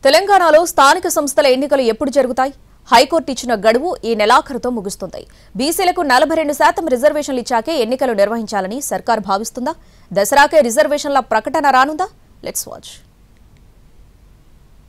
తెలంగాణలో స్థానిక సంస్థల ఎన్నికలు ఎప్పుడు జరుగుతాయి? హైకోర్టు ఇచ్చిన గడువు ఈ నెలాఖరుతో ముగుస్తుంది. బీసీలకు 42% రిజర్వేషన్లు ఇచ్చాకే ఎన్నికలు నిర్వహించాలని సర్కార్ భావిస్తుందా? దసరాకే రిజర్వేషన్ల ప్రకటన రానుందా? Let's watch.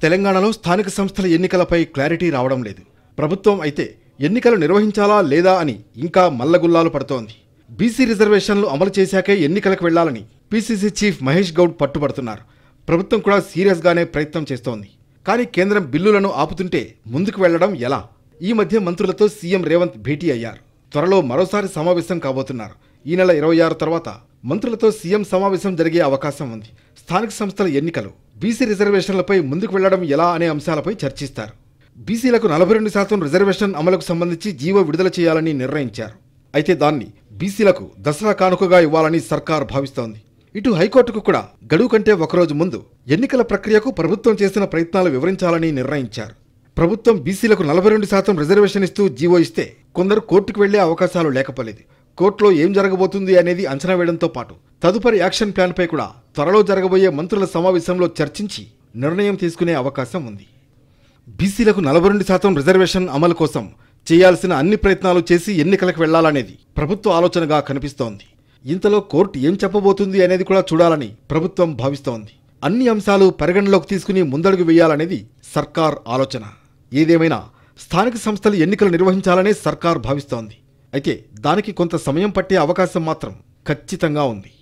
తెలంగాణలో స్థానిక సంస్థల ఎన్నికలపై క్లారిటీ రావడం లేదు. ప్రభుత్వం అయితే ఎన్నికలు నిర్వహించాలా లేదా అని ఇంకా మల్లగుల్లాలు పడుతోంది. బీసీ రిజర్వేషన్లు అమలు చేశాకే ఎన్నికలకు వెళ్లాలని పీసీసీ చీఫ్ మహేష్ గౌడ్ పట్టుబడుతున్నారు. ప్రభుత్వం కూడా సీరియస్గానే ప్రయత్నం చేస్తోంది. కానీ కేంద్రం బిల్లులను ఆపుతుంటే ముందుకు వెళ్లడం ఎలా? ఈ మధ్య మంత్రులతో సీఎం రేవంత్ భేటీ అయ్యారు. త్వరలో మరోసారి సమావేశం కాబోతున్నారు. ఈ నెల 26 తర్వాత మంత్రులతో సీఎం సమావేశం జరిగే అవకాశం ఉంది. స్థానిక సంస్థల ఎన్నికలు, బీసీ రిజర్వేషన్లపై ముందుకు వెళ్లడం ఎలా అనే అంశాలపై చర్చిస్తారు. బీసీలకు 42% రిజర్వేషన్ అమలుకు సంబంధించి జీవో విడుదల చేయాలని నిర్ణయించారు. అయితే దాన్ని బీసీలకు దసరా కానుకగా ఇవ్వాలని సర్కార్ భావిస్తోంది. ఇటు హైకోర్టుకు కూడా గడువు కంటే ఒకరోజు ముందు ఎన్నికల ప్రక్రియకు ప్రభుత్వం చేసిన ప్రయత్నాలు వివరించాలని నిర్ణయించారు. ప్రభుత్వం బీసీలకు 42% రిజర్వేషన్ ఇస్తూ జీవో ఇస్తే కొందరు కోర్టుకు వెళ్లే అవకాశాలు లేకపోలేదు. కోర్టులో ఏం జరగబోతుంది అనేది అంచనా వేయడంతో పాటు తదుపరి యాక్షన్ ప్లాన్పై కూడా త్వరలో జరగబోయే మంత్రుల సమావేశంలో చర్చించి నిర్ణయం తీసుకునే అవకాశం ఉంది. బీసీలకు 42% రిజర్వేషన్ అమలు కోసం చేయాల్సిన అన్ని ప్రయత్నాలు చేసి ఎన్నికలకు వెళ్లాలనేది ప్రభుత్వ ఆలోచనగా కనిపిస్తోంది. ఇంతలో కోర్టు ఏం చెప్పబోతుంది అనేది కూడా చూడాలని ప్రభుత్వం భావిస్తోంది. అన్ని అంశాలు పరిగణలోకి తీసుకుని ముందడుగు వేయాలనేది సర్కార్ ఆలోచన. ఏదేమైనా స్థానిక సంస్థలు ఎన్నికలు నిర్వహించాలనే సర్కార్ భావిస్తోంది. అయితే దానికి కొంత సమయం పట్టే అవకాశం మాత్రం ఖచ్చితంగా ఉంది.